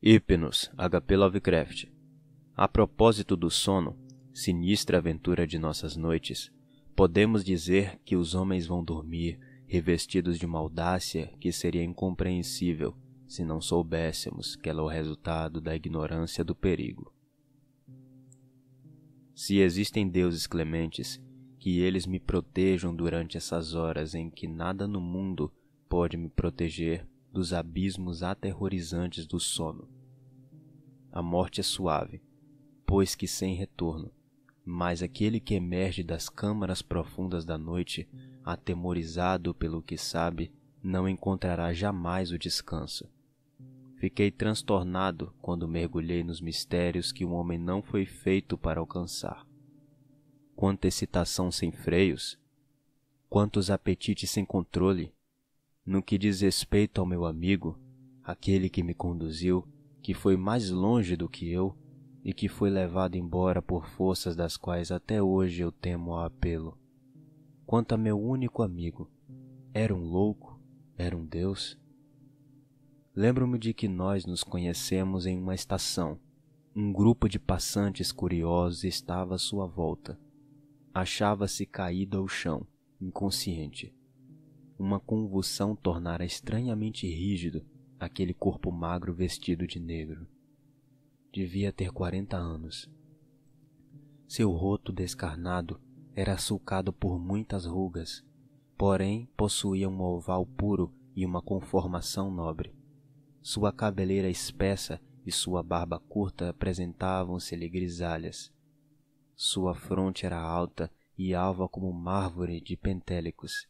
Hypnos, H.P. Lovecraft. A propósito do sono, sinistra aventura de nossas noites, podemos dizer que os homens vão dormir revestidos de uma audácia que seria incompreensível se não soubéssemos que ela é o resultado da ignorância do perigo. Se existem deuses clementes, que eles me protejam durante essas horas em que nada no mundo pode me proteger dos abismos aterrorizantes do sono. A morte é suave, pois que sem retorno, mas aquele que emerge das câmaras profundas da noite, atemorizado pelo que sabe, não encontrará jamais o descanso. Fiquei transtornado quando mergulhei nos mistérios que o homem não foi feito para alcançar. Quanta excitação sem freios, quantos apetites sem controle. No que diz respeito ao meu amigo, aquele que me conduziu, que foi mais longe do que eu e que foi levado embora por forças das quais até hoje eu temo ao apelo. Quanto a meu único amigo, era um louco? Era um Deus? Lembro-me de que nós nos conhecemos em uma estação. Um grupo de passantes curiosos estava à sua volta. Achava-se caído ao chão, inconsciente. Uma convulsão tornara estranhamente rígido aquele corpo magro vestido de negro. Devia ter 40 anos. Seu rosto descarnado era sulcado por muitas rugas, porém possuía um oval puro e uma conformação nobre. Sua cabeleira espessa e sua barba curta apresentavam-se-lhe grisalhas. Sua fronte era alta e alva como mármore de pentélicos.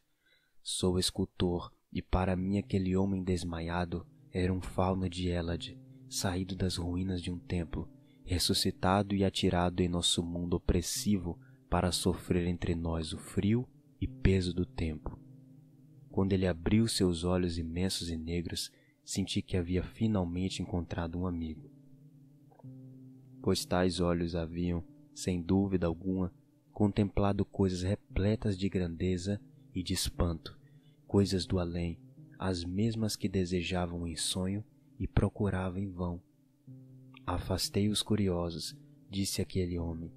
Sou escultor, e para mim aquele homem desmaiado era um fauno de Hélade, saído das ruínas de um templo, ressuscitado e atirado em nosso mundo opressivo para sofrer entre nós o frio e peso do tempo. Quando ele abriu seus olhos imensos e negros, senti que havia finalmente encontrado um amigo. Pois tais olhos haviam, sem dúvida alguma, contemplado coisas repletas de grandeza e de espanto, coisas do além, as mesmas que desejavam em sonho e procurava em vão. Afastei os curiosos, disse aquele homem,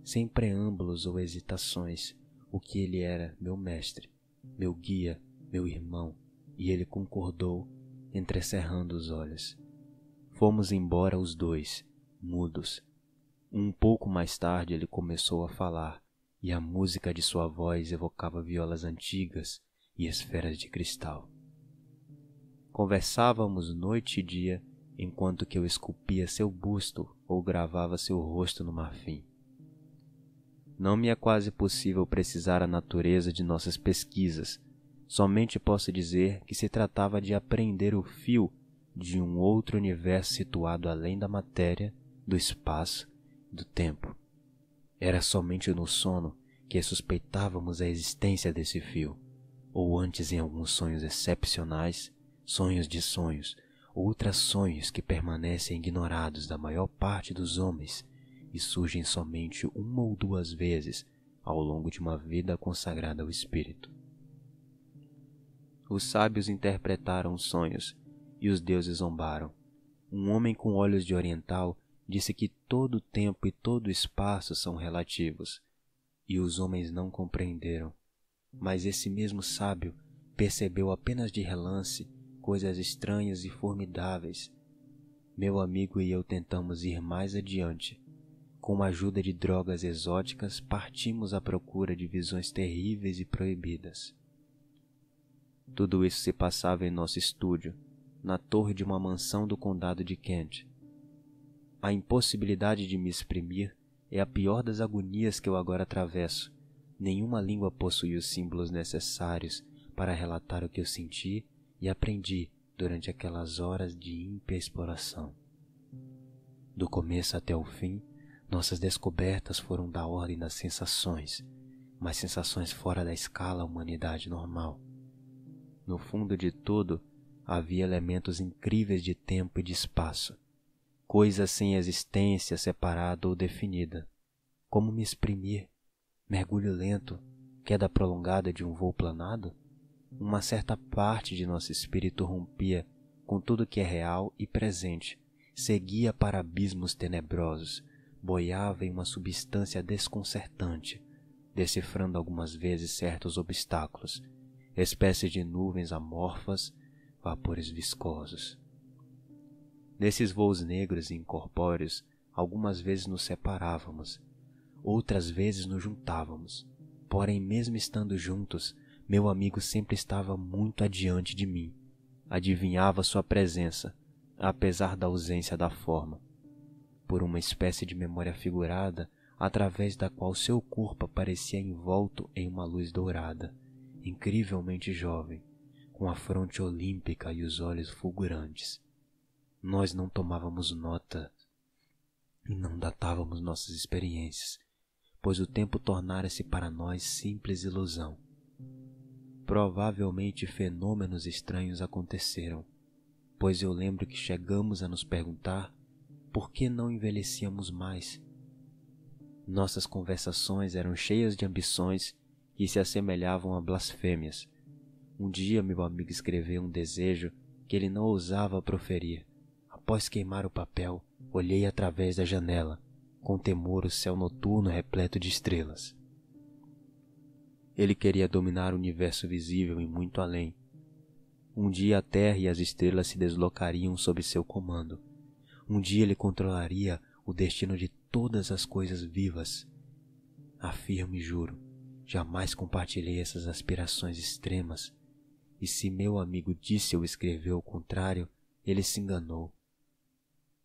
sem preâmbulos ou hesitações, o que ele era, meu mestre, meu guia, meu irmão, e ele concordou, entrecerrando os olhos. Fomos embora os dois, mudos. Um pouco mais tarde ele começou a falar, e a música de sua voz evocava violas antigas e esferas de cristal. Conversávamos noite e dia, enquanto que eu esculpia seu busto ou gravava seu rosto no marfim. Não me é quase possível precisar a natureza de nossas pesquisas, somente posso dizer que se tratava de apreender o fio de um outro universo situado além da matéria, do espaço e do tempo. Era somente no sono que suspeitávamos a existência desse fio, ou antes em alguns sonhos excepcionais, sonhos de sonhos, ultrassonhos que permanecem ignorados da maior parte dos homens e surgem somente uma ou duas vezes ao longo de uma vida consagrada ao espírito. Os sábios interpretaram os sonhos e os deuses zombaram. Um homem com olhos de oriental disse que todo o tempo e todo o espaço são relativos, e os homens não compreenderam. Mas esse mesmo sábio percebeu apenas de relance coisas estranhas e formidáveis. Meu amigo e eu tentamos ir mais adiante. Com a ajuda de drogas exóticas, partimos à procura de visões terríveis e proibidas. Tudo isso se passava em nosso estúdio, na torre de uma mansão do condado de Kent. A impossibilidade de me exprimir é a pior das agonias que eu agora atravesso. Nenhuma língua possui os símbolos necessários para relatar o que eu senti e aprendi durante aquelas horas de ímpia exploração. Do começo até o fim, nossas descobertas foram da ordem das sensações, mas sensações fora da escala humanidade normal. No fundo de tudo, havia elementos incríveis de tempo e de espaço, coisas sem existência separada ou definida. Como me exprimir? Mergulho lento, queda prolongada de um voo planado? Uma certa parte de nosso espírito rompia com tudo que é real e presente seguia para abismos tenebrosos, boiava em uma substância desconcertante, decifrando algumas vezes certos obstáculos, espécies de nuvens amorfas, vapores viscosos. Nesses voos negros e incorpóreos, algumas vezes nos separávamos, outras vezes nos juntávamos. Porém, mesmo estando juntos, meu amigo sempre estava muito adiante de mim. Adivinhava sua presença, apesar da ausência da forma, por uma espécie de memória figurada, através da qual seu corpo aparecia envolto em uma luz dourada, incrivelmente jovem, com a fronte olímpica e os olhos fulgurantes. Nós não tomávamos nota e não datávamos nossas experiências, pois o tempo tornara-se para nós simples ilusão. Provavelmente fenômenos estranhos aconteceram, pois eu lembro que chegamos a nos perguntar por que não envelhecíamos mais. Nossas conversações eram cheias de ambições que se assemelhavam a blasfêmias. Um dia meu amigo escreveu um desejo que ele não ousava proferir. Após queimar o papel, olhei através da janela, com temor o céu noturno repleto de estrelas. Ele queria dominar o universo visível e muito além. Um dia a Terra e as estrelas se deslocariam sob seu comando. Um dia ele controlaria o destino de todas as coisas vivas. Afirmo e juro, jamais compartilhei essas aspirações extremas. E se meu amigo disse ou escreveu o contrário, ele se enganou.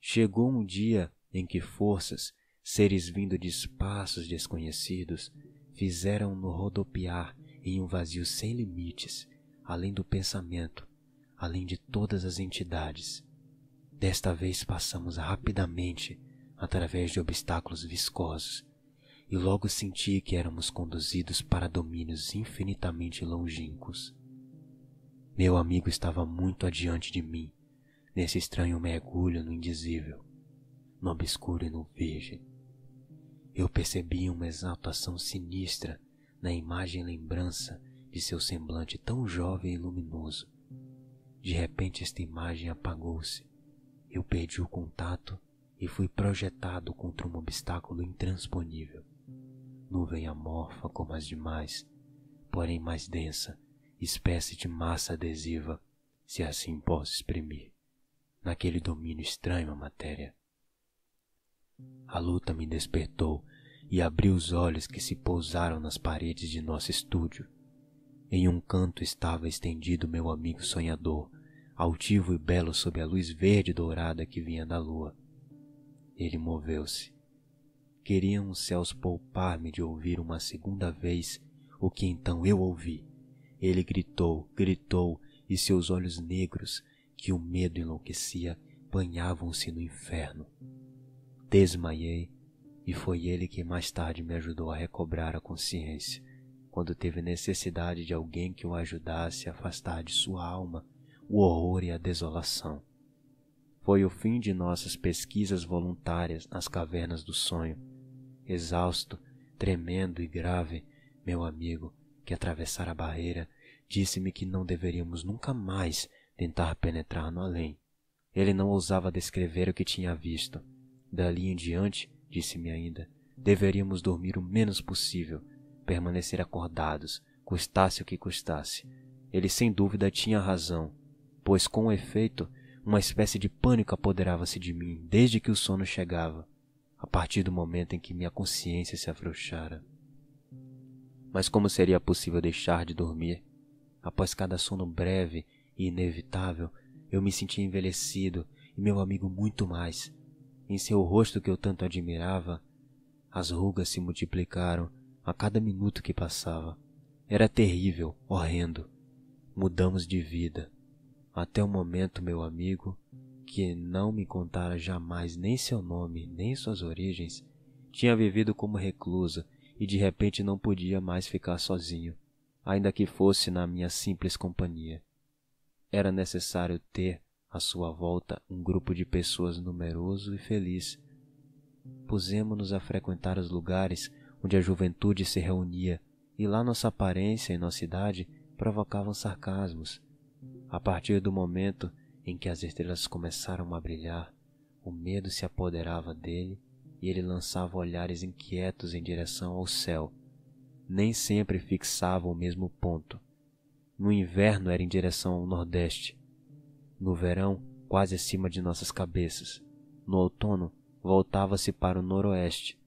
Chegou um dia em que forças, seres vindo de espaços desconhecidos, fizeram-no rodopiar em um vazio sem limites, além do pensamento, além de todas as entidades. Desta vez passamos rapidamente através de obstáculos viscosos, e logo senti que éramos conduzidos para domínios infinitamente longínquos. Meu amigo estava muito adiante de mim, nesse estranho mergulho no indizível, no obscuro e no virgem. Eu percebi uma exaltação sinistra na imagem lembrança de seu semblante tão jovem e luminoso. De repente esta imagem apagou-se. Eu perdi o contato e fui projetado contra um obstáculo intransponível. Nuvem amorfa como as demais, porém mais densa, espécie de massa adesiva, se assim posso exprimir, naquele domínio estranho à matéria. A luta me despertou e abri os olhos que se pousaram nas paredes de nosso estúdio. Em um canto estava estendido meu amigo sonhador, altivo e belo sob a luz verde e dourada que vinha da lua. Ele moveu-se. Queriam os céus poupar-me de ouvir uma segunda vez o que então eu ouvi. Ele gritou, e seus olhos negros, que o medo enlouquecia, banhavam-se no inferno. Desmaiei, e foi ele que mais tarde me ajudou a recobrar a consciência, quando teve necessidade de alguém que o ajudasse a afastar de sua alma o horror e a desolação. Foi o fim de nossas pesquisas voluntárias nas cavernas do sonho. Exausto, tremendo e grave, meu amigo, que atravessara a barreira, disse-me que não deveríamos nunca mais tentar penetrar no além. Ele não ousava descrever o que tinha visto. Dali em diante, disse-me ainda, deveríamos dormir o menos possível, permanecer acordados, custasse o que custasse. Ele sem dúvida tinha razão, pois com efeito, uma espécie de pânico apoderava-se de mim desde que o sono chegava, a partir do momento em que minha consciência se afrouxara. Mas como seria possível deixar de dormir? Após cada sono breve e inevitável, eu me sentia envelhecido e meu amigo muito mais. Em seu rosto que eu tanto admirava, as rugas se multiplicaram a cada minuto que passava. Era terrível, horrendo. Mudamos de vida. Até o momento, meu amigo, que não me contara jamais nem seu nome, nem suas origens, tinha vivido como recluso e de repente não podia mais ficar sozinho, ainda que fosse na minha simples companhia. Era necessário ter à sua volta um grupo de pessoas numeroso e feliz. Pusemo-nos a frequentar os lugares onde a juventude se reunia, e lá nossa aparência e nossa idade provocavam sarcasmos. A partir do momento em que as estrelas começaram a brilhar, O medo se apoderava dele e ele lançava olhares inquietos em direção ao céu. Nem sempre fixava o mesmo ponto. No inverno era em direção ao nordeste. No verão, quase acima de nossas cabeças. No outono, voltava-se para o noroeste.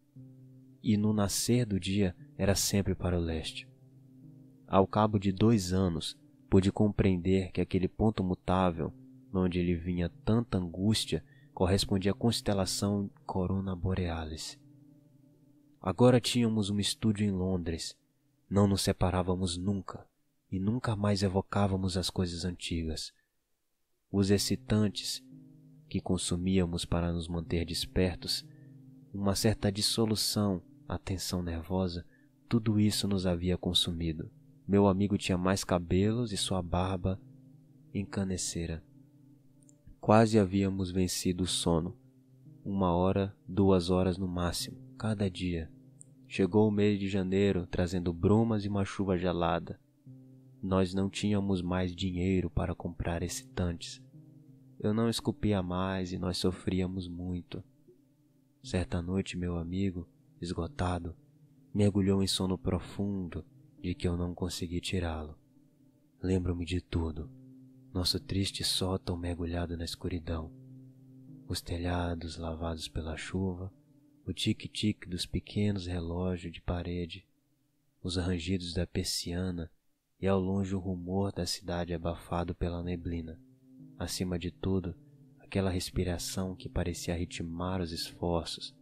E no nascer do dia era sempre para o leste. Ao cabo de 2 anos, pude compreender que aquele ponto mutável, onde ele vinha tanta angústia, correspondia à constelação Corona Borealis. Agora tínhamos um estúdio em Londres. Não nos separávamos nunca, e nunca mais evocávamos as coisas antigas. Os excitantes que consumíamos para nos manter despertos, uma certa dissolução, a tensão nervosa, tudo isso nos havia consumido. Meu amigo tinha mais cabelos e sua barba encanecera. Quase havíamos vencido o sono. 1 hora, 2 horas no máximo, cada dia. Chegou o mês de janeiro, trazendo brumas e uma chuva gelada. Nós não tínhamos mais dinheiro para comprar excitantes. Eu não esculpia mais e nós sofríamos muito. Certa noite, meu amigo, esgotado, mergulhou em sono profundo de que eu não consegui tirá-lo. Lembro-me de tudo. Nosso triste sótão mergulhado na escuridão. Os telhados lavados pela chuva, o tique-tique dos pequenos relógios de parede, os rangidos da persiana e ao longe o rumor da cidade abafado pela neblina. Acima de tudo, aquela respiração que parecia ritmar os esforços,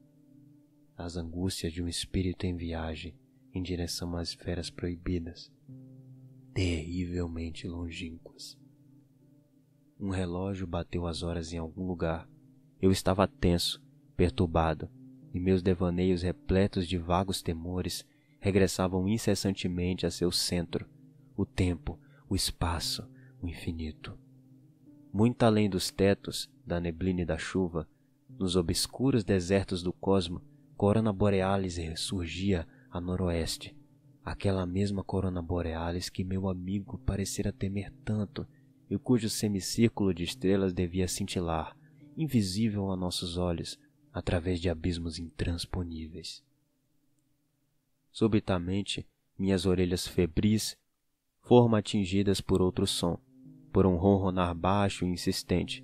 as angústias de um espírito em viagem em direção às esferas proibidas, terrivelmente longínquas. Um relógio bateu as horas em algum lugar. Eu estava tenso, perturbado, e meus devaneios repletos de vagos temores regressavam incessantemente a seu centro, o tempo, o espaço, o infinito. Muito além dos tetos, da neblina e da chuva, nos obscuros desertos do cosmo, Corona Borealis ressurgia a noroeste, aquela mesma Corona Borealis que meu amigo parecera temer tanto e cujo semicírculo de estrelas devia cintilar, invisível a nossos olhos, através de abismos intransponíveis. Subitamente, minhas orelhas febris foram atingidas por outro som, por um ronronar baixo e insistente,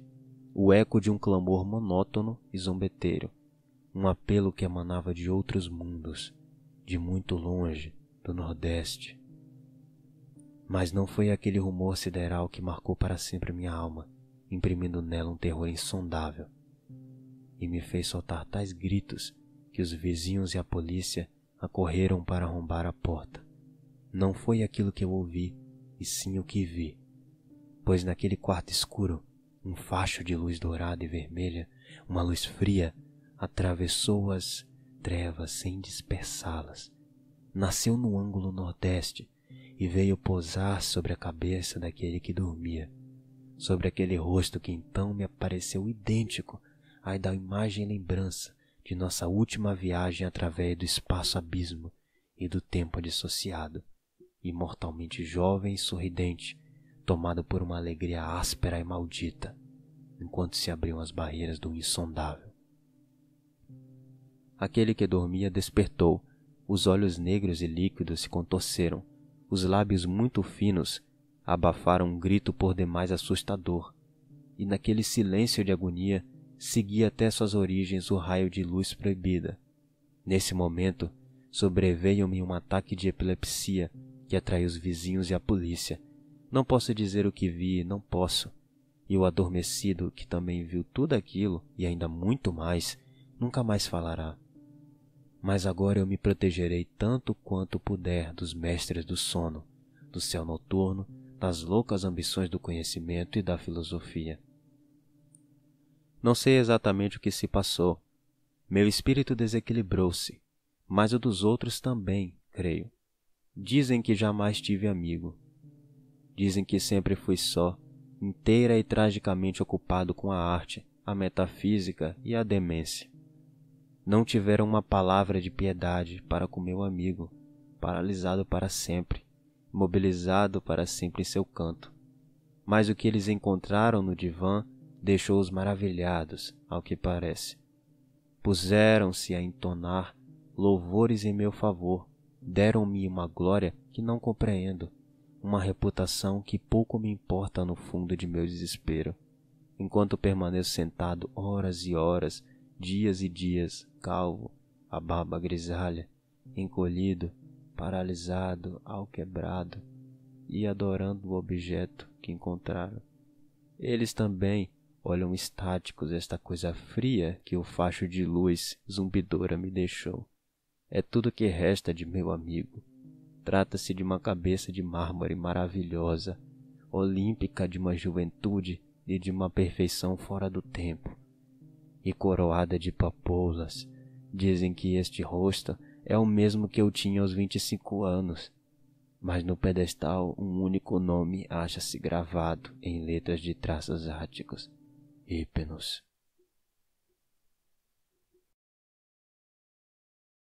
o eco de um clamor monótono e zombeteiro, um apelo que emanava de outros mundos, de muito longe, do Nordeste. Mas não foi aquele rumor sideral que marcou para sempre minha alma, imprimindo nela um terror insondável, e me fez soltar tais gritos que os vizinhos e a polícia acorreram para arrombar a porta. Não foi aquilo que eu ouvi, e sim o que vi, pois naquele quarto escuro, um facho de luz dourada e vermelha, uma luz fria, atravessou as trevas sem dispersá-las. Nasceu no ângulo nordeste e veio pousar sobre a cabeça daquele que dormia, sobre aquele rosto que então me apareceu idêntico à da imagem e lembrança de nossa última viagem através do espaço-abismo e do tempo dissociado, imortalmente jovem e sorridente, tomado por uma alegria áspera e maldita, enquanto se abriam as barreiras do insondável. Aquele que dormia despertou, os olhos negros e líquidos se contorceram, os lábios muito finos abafaram um grito por demais assustador, e naquele silêncio de agonia seguia até suas origens o raio de luz proibida. Nesse momento, sobreveio-me um ataque de epilepsia que atraiu os vizinhos e a polícia. Não posso dizer o que vi, não posso. E o adormecido, que também viu tudo aquilo, e ainda muito mais, nunca mais falará. Mas agora eu me protegerei tanto quanto puder dos mestres do sono, do céu noturno, das loucas ambições do conhecimento e da filosofia. Não sei exatamente o que se passou. Meu espírito desequilibrou-se, mas o dos outros também, creio. Dizem que jamais tive amigo. Dizem que sempre fui só, inteira e tragicamente ocupado com a arte, a metafísica e a demência. Não tiveram uma palavra de piedade para com meu amigo, paralisado para sempre, imobilizado para sempre em seu canto. Mas o que eles encontraram no divã deixou-os maravilhados, ao que parece. Puseram-se a entonar louvores em meu favor, deram-me uma glória que não compreendo, uma reputação que pouco me importa no fundo de meu desespero, enquanto permaneço sentado horas e horas, dias e dias, calvo, a barba grisalha, encolhido, paralisado, alquebrado, e adorando o objeto que encontraram. Eles também olham estáticos esta coisa fria que o facho de luz zumbidora me deixou. É tudo que resta de meu amigo. Trata-se de uma cabeça de mármore maravilhosa, olímpica, de uma juventude e de uma perfeição fora do tempo, e coroada de papoulas. Dizem que este rosto é o mesmo que eu tinha aos 25 anos, mas no pedestal um único nome acha-se gravado em letras de traços áticos: Hypnos.